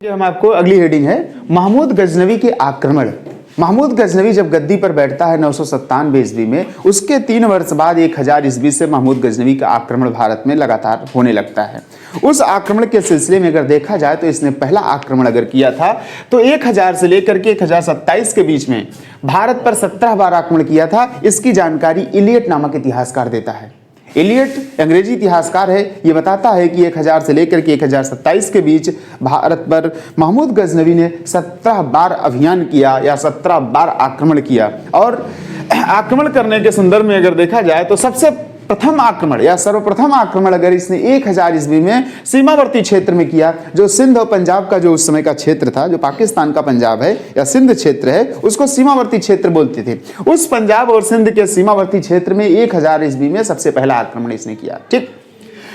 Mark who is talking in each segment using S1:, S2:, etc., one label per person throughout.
S1: हम आपको अगली हेडिंग है महमूद गजनवी के आक्रमण। महमूद गजनवी जब गद्दी पर बैठता है 997 ईस्वी में, उसके 3 वर्ष बाद 1000 ईस्वी से महमूद गजनवी का आक्रमण भारत में लगातार होने लगता है। उस आक्रमण के सिलसिले में अगर देखा जाए तो इसने पहला आक्रमण अगर किया था तो 1000 से लेकर के 1027 के बीच में भारत पर 17 बार आक्रमण किया था। इसकी जानकारी इलियट नामक इतिहासकार देता है। इलियट अंग्रेजी इतिहासकार है। ये बताता है कि 1000 से लेकर के 1027 के बीच भारत पर महमूद गजनवी ने 17 बार अभियान किया या 17 बार आक्रमण किया। और आक्रमण करने के संदर्भ में अगर देखा जाए तो सबसे प्रथम आक्रमण या सर्वप्रथम आक्रमण अगर इसने 1000 ईस्वी में सीमावर्ती क्षेत्र में किया, जो सिंध और पंजाब का जो उस समय का क्षेत्र था, जो पाकिस्तान का पंजाब है या सिंध क्षेत्र है, उसको सीमावर्ती क्षेत्र बोलते थे। उस पंजाब और सिंध के सीमावर्ती क्षेत्र में 1000 ईस्वी में सबसे पहला आक्रमण इसने किया। ठीक,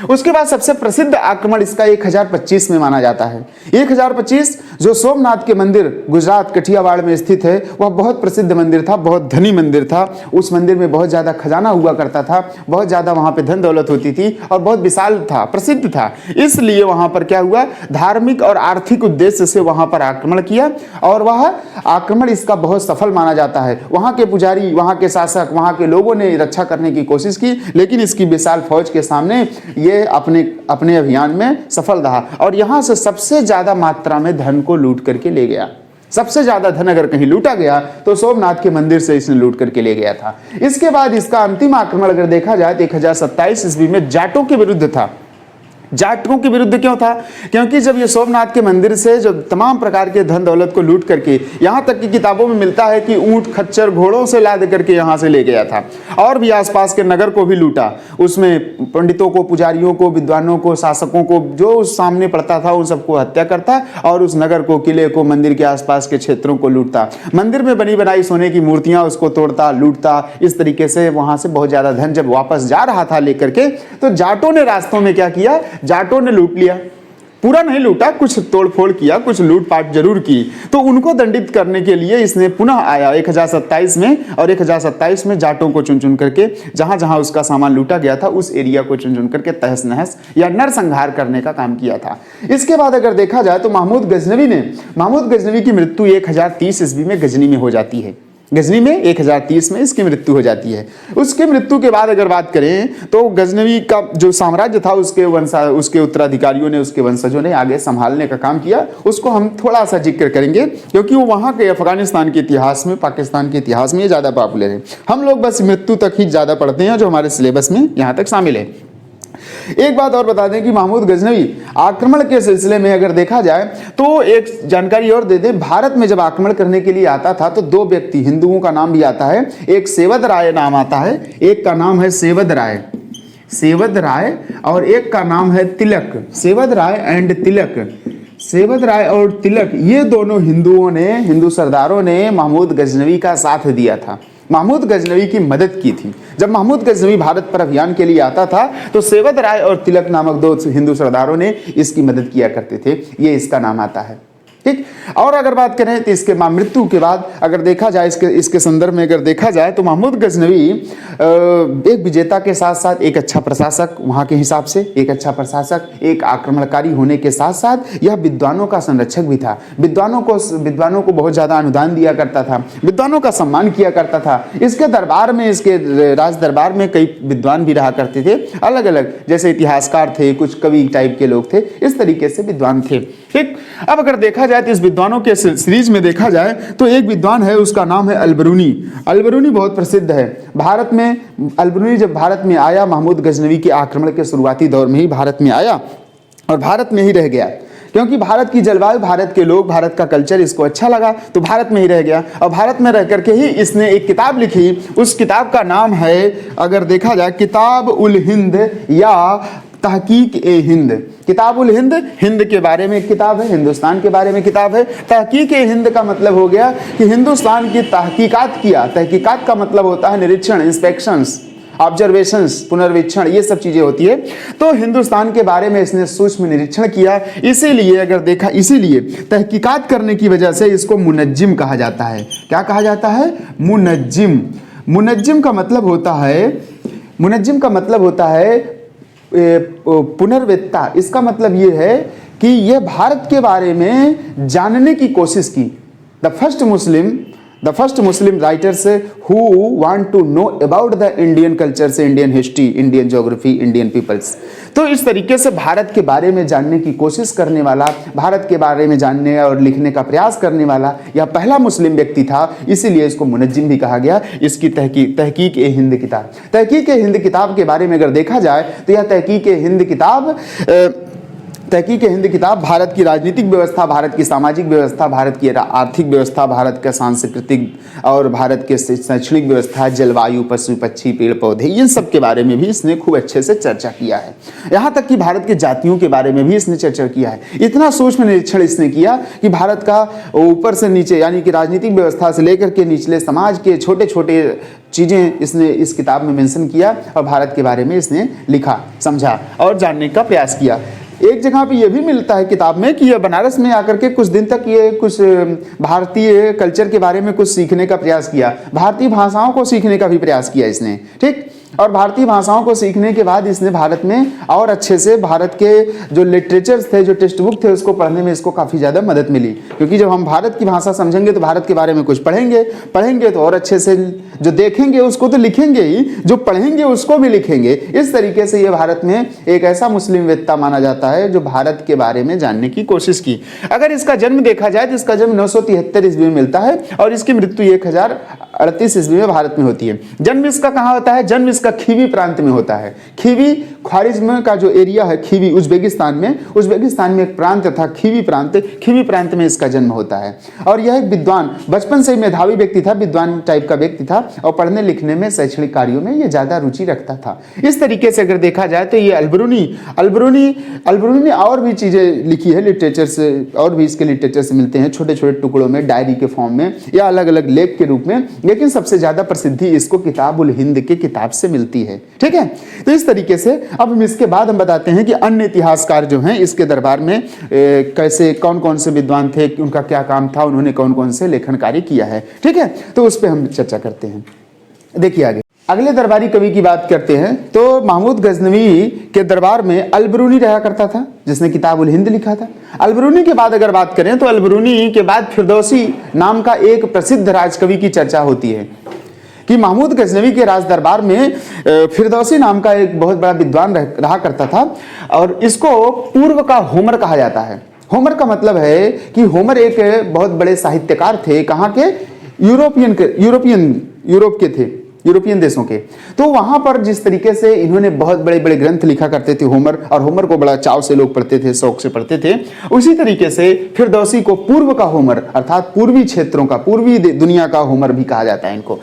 S1: उसके बाद सबसे प्रसिद्ध आक्रमण इसका 1025 में माना जाता है। 1025 जो सोमनाथ के मंदिर गुजरात कठियावाड़ में स्थित है, वह बहुत प्रसिद्ध मंदिर था, बहुत धनी मंदिर था। उस मंदिर में बहुत ज्यादा खजाना हुआ करता था, बहुत ज्यादा वहां पे धन दौलत होती थी और बहुत विशाल था, प्रसिद्ध था। इसलिए वहां पर क्या हुआ, धार्मिक और आर्थिक उद्देश्य से वहां पर आक्रमण किया और वह आक्रमण इसका बहुत सफल माना जाता है। वहां के पुजारी, वहां के शासक, वहां के लोगों ने रक्षा करने की कोशिश की, लेकिन इसकी विशाल फौज के सामने ये अपने अभियान में सफल रहा और यहां से सबसे ज्यादा मात्रा में धन को लूट करके ले गया। सबसे ज्यादा धन अगर कहीं लूटा गया तो सोमनाथ के मंदिर से इसने लूट करके ले गया था। इसके बाद इसका अंतिम आक्रमण अगर देखा जाए तो 1027 ईस्वी में जाटों के विरुद्ध था। जाटों के विरुद्ध क्यों था? क्योंकि जब ये सोमनाथ के मंदिर से जो तमाम प्रकार के धन दौलत को लूट करके, यहां तक कि किताबों में मिलता है कि ऊंट खच्चर घोड़ों से लाद करके यहां से ले गया था और भी आसपास के नगर को भी लूटा। उसमें पंडितों को, पुजारियों को, विद्वानों को, शासकों को, जो उस सामने पड़ता था उन सबको हत्या करता और उस नगर को, किले को, मंदिर के आसपास के क्षेत्रों को लूटता। मंदिर में बनी बनाई सोने की मूर्तियां उसको तोड़ता, लूटता। इस तरीके से वहां से बहुत ज्यादा धन जब वापस जा रहा था लेकर के, तो जाटों ने रास्तों में क्या किया, जाटों ने लूट लिया। पूरा नहीं लूटा, कुछ तोड़फोड़ किया, कुछ लूटपाट जरूर की। तो उनको दंडित करने के लिए इसने पुनः आया 1027 में और 1027 में जाटों को चुन चुन करके जहां जहां उसका सामान लूटा गया था उस एरिया को चुन चुन करके तहस नहस या नरसंहार करने का काम किया था। इसके बाद अगर देखा जाए तो महमूद गजनवी की मृत्यु 1030 ईस्वी में गजनी में हो जाती है। गजनी में 1030 में इसकी मृत्यु हो जाती है। उसके मृत्यु के बाद अगर बात करें तो गजनवी का जो साम्राज्य था उसके उत्तराधिकारियों ने, उसके वंशजों ने आगे संभालने का काम किया। उसको हम थोड़ा सा जिक्र करेंगे क्योंकि वो वहां के अफगानिस्तान के इतिहास में, पाकिस्तान के इतिहास में ज्यादा पॉपुलर है। हम लोग बस मृत्यु तक ही ज्यादा पढ़ते हैं जो हमारे सिलेबस में यहाँ तक शामिल है। एक बात और बता दें कि महमूद गजनवी आक्रमण के सिलसिले में अगर देखा जाए तो एक जानकारी और दे दें, भारत में जब आक्रमण करने के लिए आता था तो 2 व्यक्ति, हिंदुओं का नाम भी आता है, एक सेवद राय नाम आता है, एक का नाम है सेवद राय और एक का नाम है तिलक। सेवद राय एंड तिलक, सेवद राय और तिलक, ये दोनों हिंदू सरदारों ने महमूद गजनवी का साथ दिया था, महमूद गजनवी की मदद की थी। जब महमूद गजनवी भारत पर अभियान के लिए आता था तो सेवद राय और तिलक नामक 2 हिंदू सरदारों ने इसकी मदद किया करते थे। ये इसका नाम आता है। ठीक, और अगर बात करें तो इसके मृत्यु के बाद अगर देखा जाए, इसके संदर्भ में अगर देखा जाए तो महमूद गजनवी एक विजेता के साथ साथ एक अच्छा प्रशासक, वहां के हिसाब से एक अच्छा प्रशासक, एक आक्रमणकारी होने के साथ साथ यह विद्वानों का संरक्षक भी था। विद्वानों को बहुत ज्यादा अनुदान दिया करता था, विद्वानों का सम्मान किया करता था। इसके दरबार में, इसके राज दरबार में कई विद्वान भी रहा करते थे, अलग अलग, जैसे इतिहासकार थे, कुछ कवि टाइप के लोग थे, इस तरीके से विद्वान थे। ठीक, अब अगर देखा जाए तो इस विद्वानों के सीरीज में देखा जाए तो एक विद्वान है, उसका नाम है अलबरूनी। अलबरूनी बहुत प्रसिद्ध है भारत में। अलबरूनी जब भारत में आया, महमूद गजनवी के आक्रमण के शुरुआती दौर में ही भारत में आया और भारत में ही रह गया, क्योंकि भारत की जलवायु, भारत के लोग, भारत का कल्चर इसको अच्छा लगा तो भारत में ही रह गया। और भारत में रह करके ही इसने एक किताब लिखी। उस किताब का नाम है, अगर देखा जाए, किताब उल हिंद या तहकीक ए हिंद। किताब उल हिंद, हिंद के बारे में एक किताब है, हिंदुस्तान के बारे में किताब है। तहकीक ए हिंद का मतलब हो गया कि हिंदुस्तान की तहकीकात किया। तहकीकात का मतलब होता है निरीक्षण, इंस्पेक्शंस, ऑब्जर्वेशंस, पुनर्वीक्षण, ये सब चीजें होती है। तो हिंदुस्तान के बारे में इसने सूक्ष्म निरीक्षण किया। इसीलिए अगर देखा, इसीलिए तहकीकात करने की वजह से इसको मुनज्जिम कहा जाता है। क्या कहा जाता है? मुनज्जिम। मुनज्जिम का मतलब होता है पुनर्वेत्ता। इसका मतलब ये है कि यह भारत के बारे में जानने की कोशिश की। The first Muslim writers who want to know about the Indian culture से, Indian history, Indian geography, Indian peoples. तो इस तरीके से भारत के बारे में जानने की कोशिश करने वाला, भारत के बारे में जानने और लिखने का प्रयास करने वाला यह पहला मुस्लिम व्यक्ति था। इसीलिए इसको मुनज्जिम भी कहा गया। इसकी तहकीक ए हिंद किताब, तहकीक ए हिंद किताब के बारे में अगर देखा जाए तो यह तहकीक ए हिंद किताब भारत की राजनीतिक व्यवस्था, भारत की सामाजिक व्यवस्था, भारत की आर्थिक व्यवस्था, भारत का सांस्कृतिक और भारत के शैक्षणिक व्यवस्था, जलवायु, पशु पक्षी, पेड़ पौधे, इन सब के बारे में भी इसने खूब अच्छे से चर्चा किया है। यहाँ तक कि भारत के जातियों के बारे में भी इसने चर्चा किया है। इतना सूक्ष्म निरीक्षण इसने किया कि भारत का ऊपर से नीचे यानी कि राजनीतिक व्यवस्था से लेकर के निचले समाज के छोटे छोटे चीज़ें इसने इस किताब में मेंशन किया और भारत के बारे में इसने लिखा, समझा और जानने का प्रयास किया। एक जगह पे ये भी मिलता है किताब में कि ये बनारस में आकर के कुछ दिन तक ये कुछ भारतीय कल्चर के बारे में कुछ सीखने का प्रयास किया, भारतीय भाषाओं को सीखने का भी प्रयास किया इसने, ठीक। और भारतीय भाषाओं को सीखने के बाद इसने भारत में और अच्छे से भारत के जो लिटरेचर्स थे, जो टेक्स्ट बुक थे, उसको पढ़ने में इसको काफ़ी ज़्यादा मदद मिली। क्योंकि जब हम भारत की भाषा समझेंगे तो भारत के बारे में कुछ पढ़ेंगे तो और अच्छे से जो देखेंगे उसको तो लिखेंगे ही, जो पढ़ेंगे उसको भी लिखेंगे। इस तरीके से ये भारत में एक ऐसा मुस्लिम वेत्ता माना जाता है जो भारत के बारे में जानने की कोशिश की। अगर इसका जन्म देखा जाए तो इसका जन्म 973 ईस्वी में मिलता है और इसकी मृत्यु 1038 ईस्वी में भारत में होती है। जन्म इसका कहाँ होता है? जन्म इसका खीवी प्रांत में होता है। खीवी ख्वारिज्म का जो एरिया है, खीवी उज्बेकिस्तान में एक प्रांत था खीवी प्रांत में इसका जन्म होता है। और यह एक विद्वान, बचपन से ही मेधावी व्यक्ति था, विद्वान टाइप का व्यक्ति था और पढ़ने लिखने में, शैक्षणिक कार्यों में ये ज्यादा रुचि रखता था। इस तरीके से अगर देखा जाए तो ये अलबरूनी ने और भी चीजें लिखी है लिटरेचर से, और भी इसके लिटरेचर से मिलते हैं छोटे छोटे टुकड़ों में, डायरी के फॉर्म में या अलग अलग लेख के रूप में, लेकिन सबसे ज्यादा प्रसिद्धि इसको किताबुल हिंद के किताब से मिलती है, ठीक है। तो इस तरीके से अब हम इसके बाद हम बताते हैं कि अन्य इतिहासकार जो हैं इसके दरबार में कैसे, कौन कौन से विद्वान थे, उनका क्या काम था, उन्होंने कौन कौन से लेखन कार्य किया है, ठीक है। तो उस पर हम चर्चा करते हैं। देखिए आगे अगले दरबारी कवि की बात करते हैं तो महमूद गजनवी के दरबार में अलबरूनी रहा करता था, जिसने किताबुल हिंद लिखा था। अलबरूनी के बाद अगर बात करें तो अलबरूनी के बाद फिरदौसी नाम का एक प्रसिद्ध राजकवि की चर्चा होती है कि महमूद गजनवी के राज दरबार में फिरदौसी नाम का एक बहुत बड़ा विद्वान रहा करता था और इसको पूर्व का होमर कहा जाता है। होमर का मतलब है कि होमर एक बहुत बड़े साहित्यकार थे, कहाँ के? यूरोपियन देशों के। तो वहां पर जिस तरीके से इन्होंने बहुत बड़े बड़े ग्रंथ लिखा करते थे होमर, और होमर को बड़ा चाव से लोग पढ़ते थे, शौक से पढ़ते थे, उसी तरीके से फिरदौसी को पूर्व का होमर अर्थात पूर्वी क्षेत्रों का, पूर्वी दुनिया का होमर भी कहा जाता है इनको।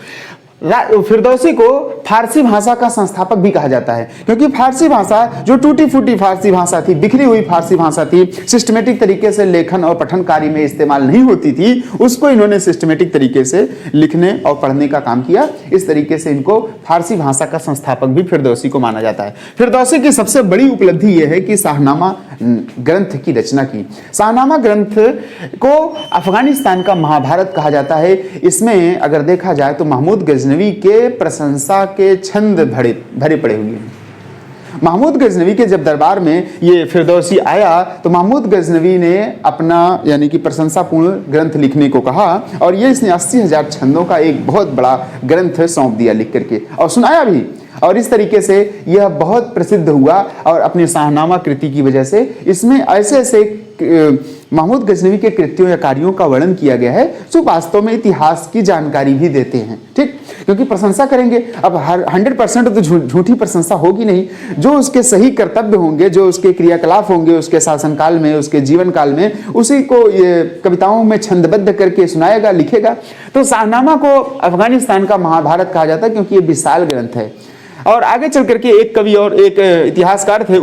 S1: फिरदौसी को फारसी भाषा का संस्थापक भी कहा जाता है, क्योंकि फारसी भाषा जो टूटी फूटी फारसी भाषा थी, बिखरी हुई फारसी भाषा थी, सिस्टमेटिक तरीके से लेखन और पठन कार्य में इस्तेमाल नहीं होती थी, उसको इन्होंने सिस्टमेटिक तरीके से लिखने और पढ़ने का काम किया। इस तरीके से इनको फारसी भाषा का संस्थापक भी फिरदौसी को माना जाता है। फिरदौसी की सबसे बड़ी उपलब्धि यह है कि शाहनामा ग्रंथ की रचना की। शाहनामा ग्रंथ को अफगानिस्तान का महाभारत कहा जाता है। इसमें अगर देखा जाए तो महमूद गजनवी के प्रशंसा के छंद भरे पड़े हुए हैं। महमूद गजनवी के जब दरबार में ये फिरदौसी आया तो महमूद गजनवी ने अपना यानी कि प्रशंसापूर्ण ग्रंथ लिखने को कहा और ये इसने 80,000 छंदों का एक बहुत बड़ा ग्रंथ सौंप दिया लिख करके और सुनाया भी। और इस तरीके से यह बहुत प्रसिद्ध हुआ और अपनी शाहनामा कृति की वजह से इसमें ऐसे ऐसे महमूद गजनवी के कृत्यों या कार्यों का वर्णन किया गया है जो वास्तव में इतिहास की जानकारी भी देते हैं, ठीक। क्योंकि प्रशंसा करेंगे, अब 100% तो झूठी प्रशंसा होगी नहीं, जो उसके सही कर्तव्य होंगे, जो उसके क्रियाकलाप होंगे उसके शासनकाल में, उसके जीवन काल में, उसी को ये कविताओं में छंदबद्ध करके सुनाएगा, लिखेगा। तो शाहनामा को अफगानिस्तान का महाभारत कहा जाता है क्योंकि ये विशाल ग्रंथ है। और आगे चल करके एक कवि और एक इतिहासकार थे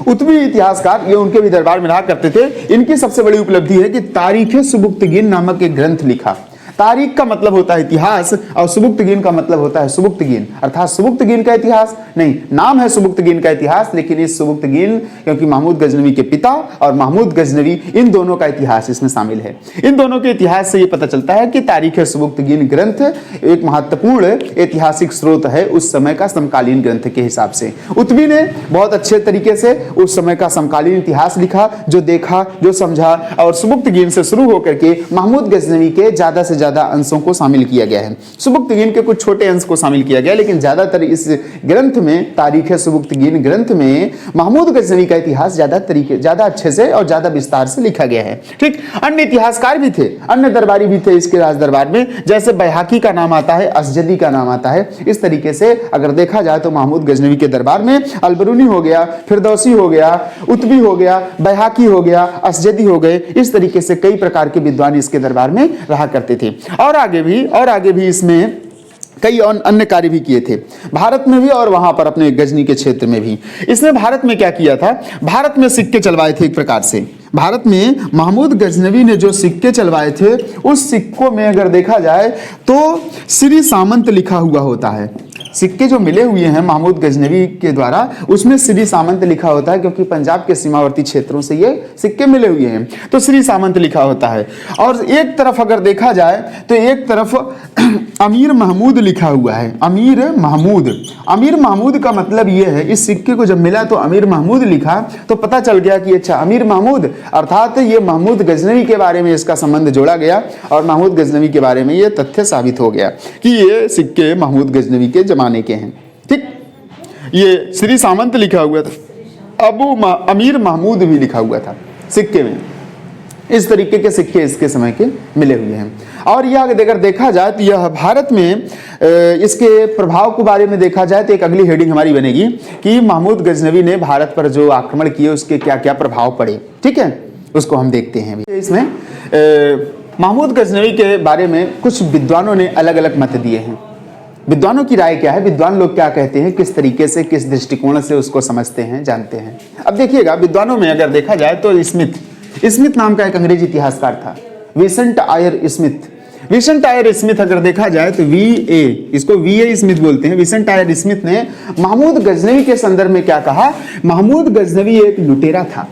S1: उत्वी इतिहासकार, ये उनके भी दरबार में रहा करते थे। इनकी सबसे बड़ी उपलब्धि है कि तारीख सुबुक्तगीन नामक एक ग्रंथ लिखा। तारीख का मतलब होता है इतिहास और सुबुक्तगीन का मतलब होता है सुबुक्तगीन, अर्थात सुबुक्तगीन का इतिहास नहीं, नाम है सुबुक्तगीन का इतिहास, लेकिन इस सुबुक्तगीन क्योंकि महमूद गजनवी के पिता और महमूद गजनवी इन दोनों का इतिहास इसमें शामिल है। इन दोनों के इतिहास से यह पता चलता है कि तारीख सुबुक्तगीन ग्रंथ एक महत्वपूर्ण ऐतिहासिक स्रोत है उस समय का समकालीन ग्रंथ के हिसाब से। उत्वी ने बहुत अच्छे तरीके से उस समय का समकालीन इतिहास लिखा, जो देखा, जो समझा, और सुबुक्तगीन से शुरू होकर के महमूद गजनवी के ज्यादा से ज्यादा अंशों को शामिल किया गया है। सुबुक्तगीन के कुछ छोटे अंश को शामिल किया गया, लेकिन ज्यादातर इस ग्रंथ में, तारीख सुबुक्तगीन ग्रंथ में महमूद गजनवी का इतिहास ज्यादा अच्छे से और ज्यादा विस्तार से लिखा गया है। ठीक, अन्य इतिहासकार भी थे, अन्य दरबारी भी थे इसके राज दरबार में, जैसे बैहाकी का नाम आता है, असजदी का नाम आता है। इस तरीके से अगर देखा जाए तो महमूद गजनवी के दरबार में अलबरूनी हो गया, फिरदौसी हो गया, उत्वी हो गया, बैहाकी हो गया, असजदी हो गए, इस तरीके से कई प्रकार के विद्वान इसके दरबार में रहा करते थे। और आगे भी इसमें कई अन्य कार्य भी किए थे, भारत में भी और वहां पर अपने गजनी के क्षेत्र में भी। इसने भारत में क्या किया था, भारत में सिक्के चलवाए थे। एक प्रकार से भारत में महमूद गजनवी ने जो सिक्के चलवाए थे, उस सिक्कों में अगर देखा जाए तो श्री सामंत लिखा हुआ होता है। सिक्के जो मिले हुए हैं महमूद गजनवी के द्वारा, उसमें श्री सामंत लिखा होता है, क्योंकि पंजाब के सीमावर्ती क्षेत्रों से ये सिक्के मिले हुए हैं, तो श्री सामंत लिखा होता है। और एक तरफ अगर देखा जाए तो एक तरफ अमीर महमूद लिखा हुआ है, अमीर महमूद। अमीर महमूद का मतलब ये है, इस सिक्के को जब मिला तो अमीर महमूद लिखा तो पता चल गया कि अच्छा अमीर महमूद, अर्थात ये महमूद गजनवी के बारे में इसका संबंध जोड़ा गया और महमूद गजनवी के बारे में ये तथ्य साबित हो गया कि ये सिक्के महमूद गजनवी के जमाने के हैं। ठीक, ये श्री सामंत लिखा हुआ था, अमीर महमूद भी लिखा हुआ था सिक्के में। इस तरीके के सिक्के इसके समय के मिले हुए हैं। और यह अगर देखा जाए तो यह भारत में इसके प्रभाव के बारे में देखा जाए तो एक अगली हेडिंग हमारी बनेगी कि महमूद गजनवी ने भारत पर जो आक्रमण किए उसके क्या क्या प्रभाव पड़े। ठीक है, उसको हम देखते हैं। इसमें महमूद गजनवी के बारे में कुछ विद्वानों ने अलग अलग मत दिए हैं। विद्वानों की राय क्या है, विद्वान लोग क्या कहते हैं, किस तरीके से, किस दृष्टिकोण से उसको समझते हैं, जानते हैं। अब देखिएगा, विद्वानों में अगर देखा जाए तो स्मिथ नाम का एक अंग्रेजी इतिहासकार था, Vincent Ayer Smith. Vincent Ayer Smith अगर देखा जाए तो इसको वीए स्मिथ बोलते हैं। विंसेंट आयर स्मिथ ने महमूद गजनवी के संदर्भ में क्या कहा, महमूद गजनवी एक लुटेरा था।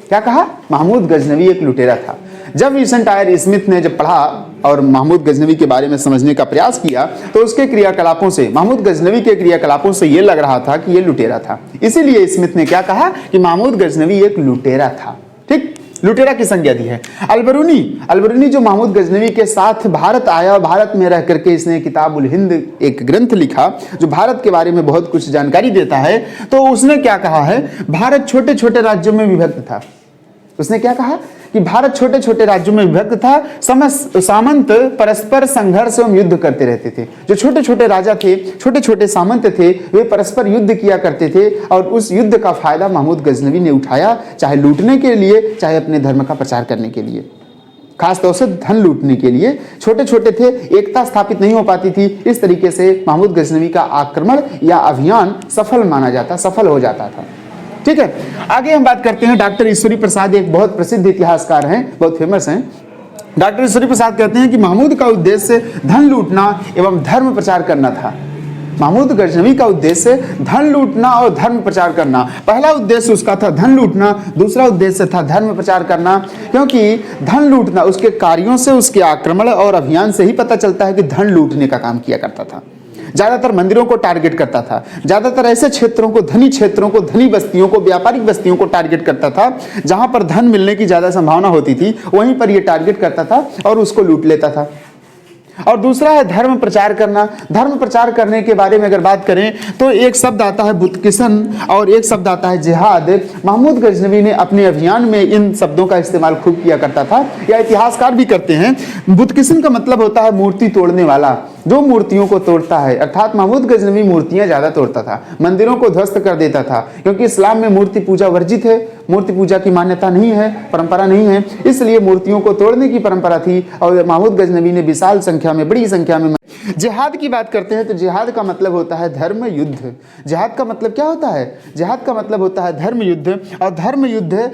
S1: क्या कहा, महमूद गजनवी एक लुटेरा था। जब विंसेंट आयर स्मिथ ने जब पढ़ा और महमूद गजनवी के बारे में समझने का प्रयास किया तो उसके क्रियाकलापों से, महमूद गजनवी के क्रियाकलापों से यह लग रहा था कि यह लुटेरा था। इसीलिए स्मिथ ने क्या कहा कि महमूद गजनवी एक लुटेरा था। ठीक, लुटेरा की संज्ञा दी है। अलबरूनी जो महमूद गजनवी के साथ भारत आया और भारत में रह करके इसने किताबुल हिंद एक ग्रंथ लिखा जो भारत के बारे में बहुत कुछ जानकारी देता है। तो उसने क्या कहा है, भारत छोटे छोटे राज्यों में विभक्त था। उसने क्या कहा कि भारत छोटे छोटे राज्यों में विभक्त था, सामंत परस्पर संघर्ष एवं युद्ध करते रहते थे। जो छोटे छोटे राजा थे, छोटे छोटे सामंत थे, वे परस्पर युद्ध किया करते थे और उस युद्ध का फायदा महमूद गजनवी ने उठाया, चाहे लूटने के लिए, चाहे अपने धर्म का प्रचार करने के लिए, खासतौर से धन लूटने के लिए। छोटे छोटे थे, एकता स्थापित नहीं हो पाती थी। इस तरीके से महमूद गजनवी का आक्रमण या अभियान सफल हो जाता था। ठीक है, आगे हम बात करते हैं। डॉक्टर ईश्वरी प्रसाद एक बहुत प्रसिद्ध इतिहासकार हैं, बहुत फेमस हैं। डॉक्टर ईश्वरी प्रसाद कहते हैं कि महमूद का उद्देश्य धन लूटना एवं धर्म प्रचार करना था। महमूद गजनवी का उद्देश्य धन लूटना और धर्म प्रचार करना। पहला उद्देश्य उसका था धन लूटना, दूसरा उद्देश्य था धर्म प्रचार करना। क्योंकि धन लूटना, उसके कार्यों से, उसके आक्रमण और अभियान से ही पता चलता है कि धन लूटने का काम किया करता था। ज्यादातर मंदिरों को टारगेट करता था, ज्यादातर ऐसे क्षेत्रों को, धनी बस्तियों को, व्यापारिक बस्तियों को टारगेट करता था जहां पर धन मिलने की ज्यादा संभावना होती थी, वहीं पर यह टारगेट करता था और उसको लूट लेता था। और दूसरा है धर्म प्रचार करना। धर्म प्रचार करने के बारे में अगर बात करें तो एक शब्द आता है बुतकिसन और एक शब्द आता है जिहाद। महमूद गजनवी ने अपने अभियान में इन शब्दों का इस्तेमाल खूब किया करता था, या इतिहासकार भी करते हैं। बुतकिसन का मतलब होता है मूर्ति तोड़ने वाला, जो मूर्तियों को तोड़ता है। अर्थात महमूद गजनवी मूर्तियां ज्यादा तोड़ता था, मंदिरों को ध्वस्त कर देता था, क्योंकि इस्लाम में मूर्ति पूजा वर्जित है, मूर्ति पूजा की मान्यता नहीं है, परंपरा नहीं है, इसलिए मूर्तियों को तोड़ने की परंपरा थी। और महमूद गजनवी ने विशाल संख्या में, बड़ी संख्या में। जिहाद की बात करते हैं तो जिहाद का मतलब होता है धर्म युद्ध। जिहाद का मतलब क्या होता है, जिहाद का मतलब होता है धर्म युद्ध। और धर्म युद्ध